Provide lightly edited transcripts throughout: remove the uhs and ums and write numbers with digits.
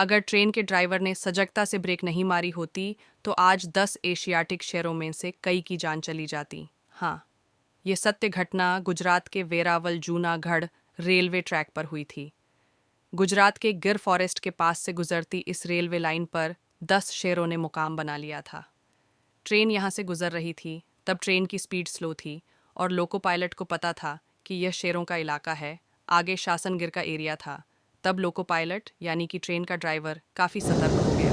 अगर ट्रेन के ड्राइवर ने सजगता से ब्रेक नहीं मारी होती तो आज 10 एशियाटिक शहरों में से कई की जान चली जाती। हाँ, ये सत्य घटना गुजरात के वेरावल जूनागढ़ रेलवे ट्रैक पर हुई थी। गुजरात के गिर फॉरेस्ट के पास से गुजरती इस रेलवे लाइन पर 10 शेरों ने मुकाम बना लिया था। ट्रेन यहाँ से गुजर रही थी, तब ट्रेन की स्पीड स्लो थी और लोको पायलट को पता था कि यह शेरों का इलाका है, आगे शासनगिर का एरिया था। तब लोको पायलट यानी कि ट्रेन का ड्राइवर काफ़ी सतर्क हो गया,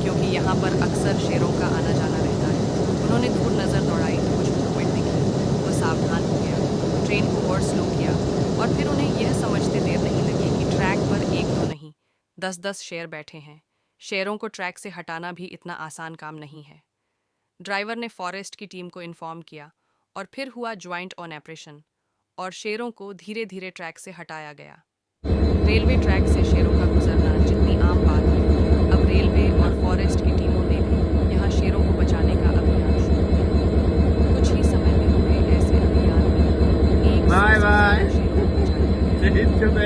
क्योंकि यहाँ पर अक्सर शेरों का आना जाना रहता है। उन्होंने दूर नज़र दौड़ाई तो कुछ मूवमेंट दिखी, वो सावधान हो गया, ट्रेन को और स्लो किया और फिर उन्हें यह समझते देर नहीं लगी कि ट्रैक पर एक तो नहीं 10-10 शेर बैठे हैं। शेरों को ट्रैक से हटाना भी इतना आसान काम नहीं है। ड्राइवर ने फॉरेस्ट की टीम को इन्फॉर्म किया और फिर हुआ ज्वाइंट ऑन ऑपरेशन और शेरों को धीरे धीरे ट्रैक से हटाया गया। रेलवे ट्रैक से शेरों का गुजरना जितनी आम बात है, अब रेलवे और फॉरेस्ट की टीमों ने भी यहाँ शेरों को बचाने का अभियान शुरू किया। कुछ ही समय में हुए ऐसे अभियान में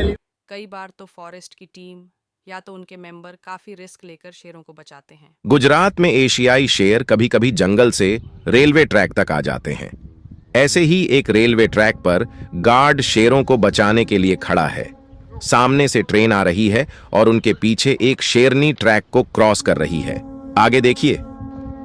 एक कई बार तो फॉरेस्ट की टीम या तो उनके मेंबर काफी रिस्क लेकर शेरों को बचाते हैं। गुजरात में एशियाई शेर कभी कभी जंगल से रेलवे ट्रैक तक आ जाते हैं। ऐसे ही एक रेलवे ट्रैक पर गार्ड शेरों को बचाने के लिए खड़ा है। सामने से ट्रेन आ रही है और उनके पीछे एक शेरनी ट्रैक को क्रॉस कर रही है। आगे देखिए,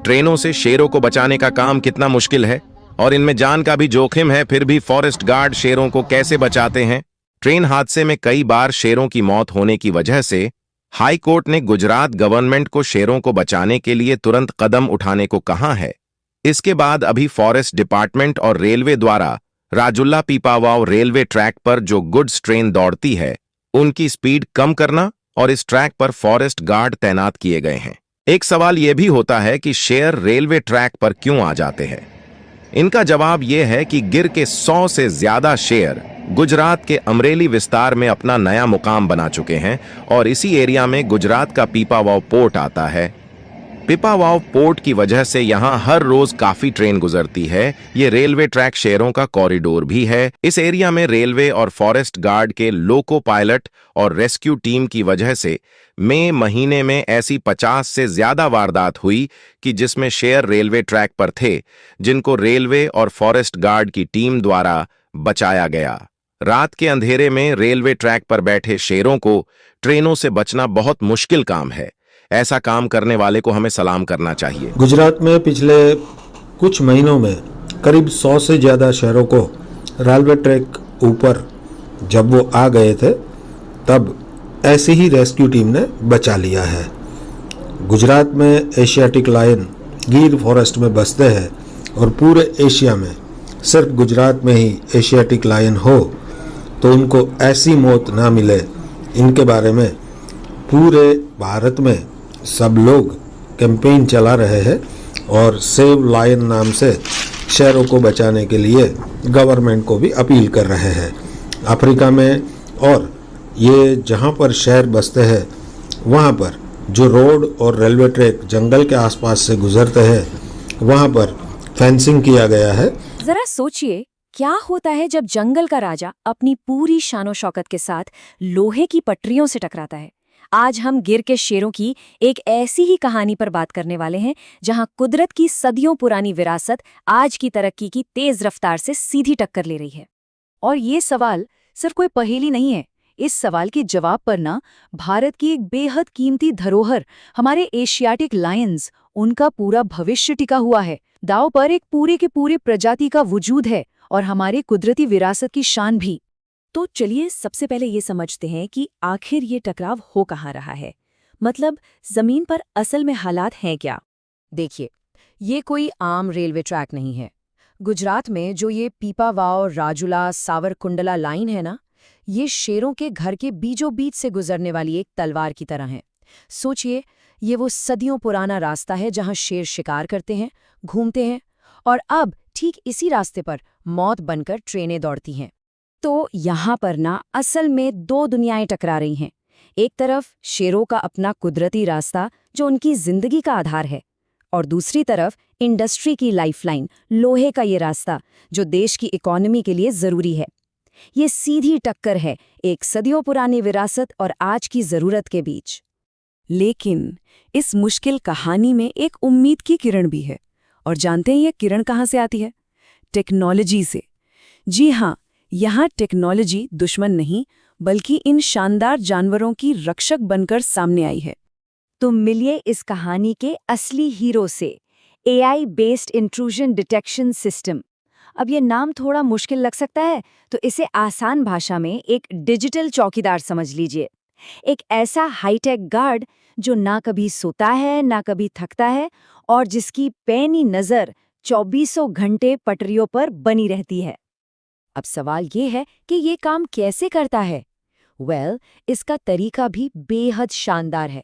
ट्रेनों से शेरों को बचाने का काम कितना मुश्किल है और इनमें जान का भी जोखिम है, फिर भी फॉरेस्ट गार्ड शेरों को कैसे बचाते हैं। ट्रेन हादसे में कई बार शेरों की मौत होने की वजह से हाई कोर्ट ने गुजरात गवर्नमेंट को शेरों को बचाने के लिए तुरंत कदम उठाने को कहा है। इसके बाद अभी फॉरेस्ट डिपार्टमेंट और रेलवे द्वारा राजुल्ला पीपावाव रेलवे ट्रैक पर जो गुड्स ट्रेन दौड़ती है उनकी स्पीड कम करना और इस ट्रैक पर फॉरेस्ट गार्ड तैनात किए गए हैं। एक सवाल यह भी होता है कि शेर रेलवे ट्रैक पर क्यों आ जाते हैं। इनका जवाब यह है कि गिर के 100 से ज्यादा शेर गुजरात के अमरेली विस्तार में अपना नया मुकाम बना चुके हैं और इसी एरिया में गुजरात का पीपावाव पोर्ट आता है। पीपावाव पोर्ट की वजह से यहां हर रोज काफी ट्रेन गुजरती है। ये रेलवे ट्रैक शेरों का कॉरिडोर भी है। इस एरिया में रेलवे और फॉरेस्ट गार्ड के लोको पायलट और रेस्क्यू टीम की वजह से मई महीने में ऐसी 50 से ज्यादा वारदात हुई कि जिसमें शेर रेलवे ट्रैक पर थे, जिनको रेलवे और फॉरेस्ट गार्ड की टीम द्वारा बचाया गया। रात के अंधेरे में रेलवे ट्रैक पर बैठे शेरों को ट्रेनों से बचना बहुत मुश्किल काम है। ऐसा काम करने वाले को हमें सलाम करना चाहिए। गुजरात में पिछले कुछ महीनों में करीब 100 से ज़्यादा शहरों को रेलवे ट्रैक ऊपर जब वो आ गए थे तब ऐसी ही रेस्क्यू टीम ने बचा लिया है। गुजरात में एशियाटिक लायन गिर फॉरेस्ट में बसते हैं और पूरे एशिया में सिर्फ गुजरात में ही एशियाटिक लायन हो तो उनको ऐसी मौत ना मिले, इनके बारे में पूरे भारत में सब लोग कैंपेन चला रहे हैं और सेव लायन नाम से शेरों को बचाने के लिए गवर्नमेंट को भी अपील कर रहे हैं। अफ्रीका में और ये जहाँ पर शेर बसते हैं वहाँ पर जो रोड और रेलवे ट्रैक जंगल के आसपास से गुजरते हैं वहाँ पर फेंसिंग किया गया है। जरा सोचिए, क्या होता है जब जंगल का राजा अपनी पूरी शानो शौकत के साथ लोहे की पटरियों से टकराता है। आज हम गिर के शेरों की एक ऐसी ही कहानी पर बात करने वाले हैं जहां कुदरत की सदियों पुरानी विरासत आज की तरक्की की तेज रफ्तार से सीधी टक्कर ले रही है। और ये सवाल सिर्फ कोई पहेली नहीं है। इस सवाल के जवाब पर ना भारत की एक बेहद कीमती धरोहर हमारे एशियाटिक लायंस, उनका पूरा भविष्य टिका हुआ है। दांव पर एक पूरे के पूरे प्रजाति का वजूद है और हमारे कुदरती विरासत की शान भी। तो चलिए सबसे पहले ये समझते हैं कि आखिर ये टकराव हो कहाँ रहा है। मतलब जमीन पर असल में हालात हैं क्या। देखिए, ये कोई आम रेलवे ट्रैक नहीं है। गुजरात में जो ये पीपावाव राजुला सावरकुंडला लाइन है ना, ये शेरों के घर के बीचों बीच से गुजरने वाली एक तलवार की तरह है। सोचिए, ये वो सदियों पुराना रास्ता है जहां शेर शिकार करते हैं, घूमते हैं और अब ठीक इसी रास्ते पर मौत बनकर ट्रेनें दौड़ती हैं। तो यहाँ पर ना असल में दो दुनियाएं टकरा रही हैं। एक तरफ शेरों का अपना कुदरती रास्ता जो उनकी जिंदगी का आधार है, और दूसरी तरफ इंडस्ट्री की लाइफलाइन लोहे का ये रास्ता जो देश की इकोनॉमी के लिए जरूरी है। ये सीधी टक्कर है एक सदियों पुरानी विरासत और आज की जरूरत के बीच। लेकिन इस मुश्किल कहानी में एक उम्मीद की किरण भी है। और जानते हैं ये किरण कहाँ से आती है? टेक्नोलॉजी से। जी हाँ, यहाँ टेक्नोलॉजी दुश्मन नहीं बल्कि इन शानदार जानवरों की रक्षक बनकर सामने आई है। तो मिलिए इस कहानी के असली हीरो से, AI based intrusion detection system. अब ये नाम थोड़ा मुश्किल लग सकता है, तो इसे आसान भाषा में एक डिजिटल चौकीदार समझ लीजिए। एक ऐसा हाईटेक गार्ड जो ना कभी सोता है ना कभी थकता है और जिसकी पैनी नज़र 24 घंटे पटरियों पर बनी रहती है। अब सवाल ये है कि ये काम कैसे करता है? इसका तरीका भी बेहद शानदार है।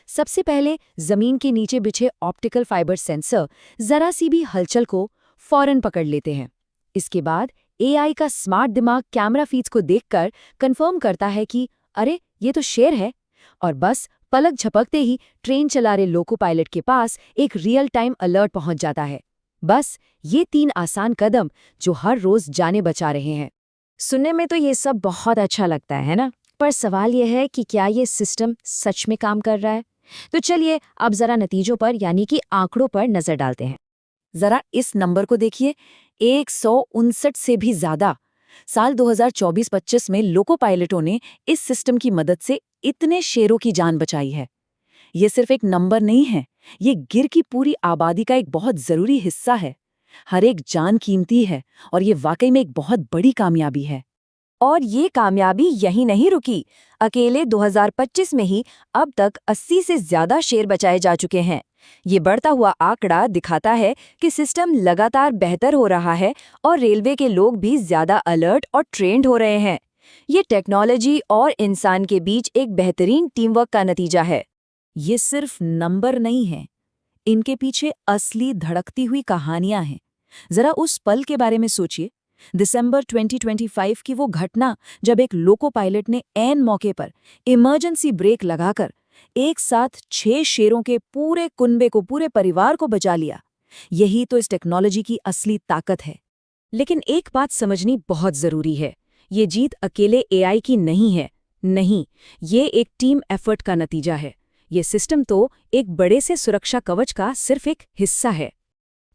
सबसे पहले जमीन के नीचे बिछे ऑप्टिकल फाइबर सेंसर जरा सी भी हलचल को फौरन पकड़ लेते हैं। इसके बाद AI का स्मार्ट दिमाग कैमरा फीड्स को देखकर कंफर्म करता है कि अरे ये तो शेर है, और बस पलक झपकते ही ट्रेन चला रहे लोको पायलट के पास एक रियल टाइम अलर्ट पहुंच जाता है। बस ये 3 आसान कदम जो हर रोज जाने बचा रहे हैं। सुनने में तो ये सब बहुत अच्छा लगता है ना? पर सवाल यह है कि क्या ये सिस्टम सच में काम कर रहा है? तो चलिए अब जरा नतीजों पर यानी कि आंकड़ों पर नजर डालते हैं। जरा इस नंबर को देखिए, 159 से भी ज्यादा। साल 2024-25 में लोको पायलटों ने इस सिस्टम की मदद से इतने शेरों की जान बचाई है। ये सिर्फ एक नंबर नहीं है, ये गिर की पूरी आबादी का एक बहुत जरूरी हिस्सा है। हर एक जान कीमती है और ये वाकई में एक बहुत बड़ी कामयाबी है। और ये कामयाबी यहीं नहीं रुकी। अकेले 2025 में ही अब तक 80 से ज्यादा शेर बचाए जा चुके हैं। ये बढ़ता हुआ आंकड़ा दिखाता है कि सिस्टम लगातार बेहतर हो रहा है और रेलवे के लोग भी ज्यादा अलर्ट और ट्रेंड हो रहे हैं। ये टेक्नोलॉजी और इंसान के बीच एक बेहतरीन टीम वर्क का नतीजा है। ये सिर्फ नंबर नहीं है, इनके पीछे असली धड़कती हुई कहानियां हैं। जरा उस पल के बारे में सोचिए, दिसंबर 2025 की वो घटना जब एक लोको पायलट ने ऐन मौके पर इमरजेंसी ब्रेक लगाकर एक साथ 6 शेरों के पूरे कुनबे को, पूरे परिवार को बचा लिया। यही तो इस टेक्नोलॉजी की असली ताकत है। लेकिन एक बात समझनी बहुत जरूरी है, ये जीत अकेले AI की नहीं है। नहीं, ये एक टीम एफर्ट का नतीजा है। ये सिस्टम तो एक बड़े से सुरक्षा कवच का सिर्फ एक हिस्सा है।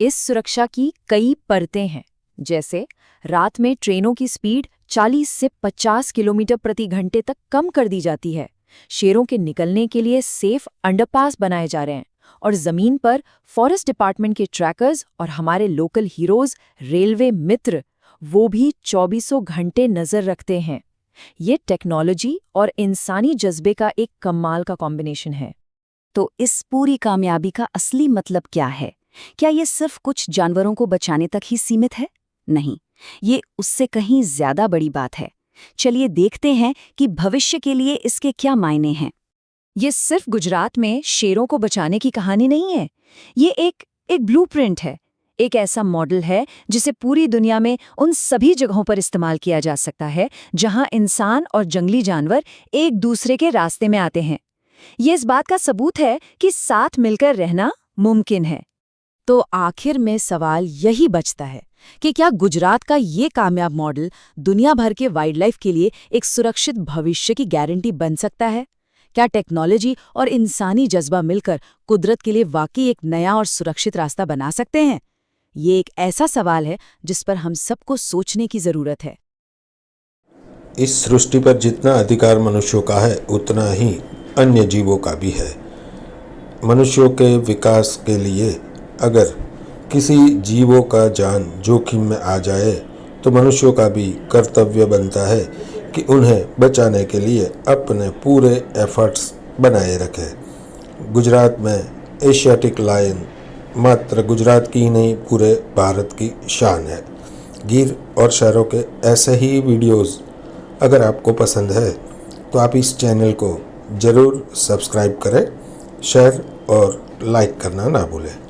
इस सुरक्षा की कई परतें हैं, जैसे रात में ट्रेनों की स्पीड 40 से 50 किलोमीटर प्रति घंटे तक कम कर दी जाती है। शेरों के निकलने के लिए सेफ अंडरपास बनाए जा रहे हैं और जमीन पर फॉरेस्ट डिपार्टमेंट के ट्रैकर्स और हमारे लोकल हीरोज रेलवे मित्र वो भी 24 घंटे नजर रखते हैं। ये टेक्नोलॉजी और इंसानी जज्बे का एक कमाल का कॉम्बिनेशन है। तो इस पूरी कामयाबी का असली मतलब क्या है? क्या ये सिर्फ कुछ जानवरों को बचाने तक ही सीमित है? नहीं, ये उससे कहीं ज्यादा बड़ी बात है। चलिए देखते हैं कि भविष्य के लिए इसके क्या मायने हैं। ये सिर्फ गुजरात में शेरों को बचाने की कहानी नहीं है, ये एक ब्लूप्रिंट है। एक ऐसा मॉडल है जिसे पूरी दुनिया में उन सभी जगहों पर इस्तेमाल किया जा सकता है जहां इंसान और जंगली जानवर एक दूसरे के रास्ते में आते हैं। ये इस बात का सबूत है कि साथ मिलकर रहना मुमकिन है। तो आखिर में सवाल यही बचता है कि क्या गुजरात का ये कामयाब मॉडल दुनिया भर के वाइल्ड लाइफ के लिए एक सुरक्षित भविष्य की गारंटी बन सकता है? क्या टेक्नोलॉजी और इंसानी जज्बा मिलकर कुदरत के लिए वाकई एक नया और सुरक्षित रास्ता बना सकते हैं? ये एक ऐसा सवाल है जिस पर हम सबको सोचने की जरूरत है। इस सृष्टि पर जितना अधिकार मनुष्यों का है उतना ही अन्य जीवों का भी है। मनुष्यों के विकास के लिए अगर किसी जीवों का जान जोखिम में आ जाए तो मनुष्यों का भी कर्तव्य बनता है कि उन्हें बचाने के लिए अपने पूरे एफर्ट्स बनाए रखें। गुजरात में एशियाटिक लायन मात्र गुजरात की ही नहीं पूरे भारत की शान है। गिर और शहरों के ऐसे ही वीडियोस अगर आपको पसंद है तो आप इस चैनल को ज़रूर सब्सक्राइब करें, शेयर और लाइक करना ना भूलें।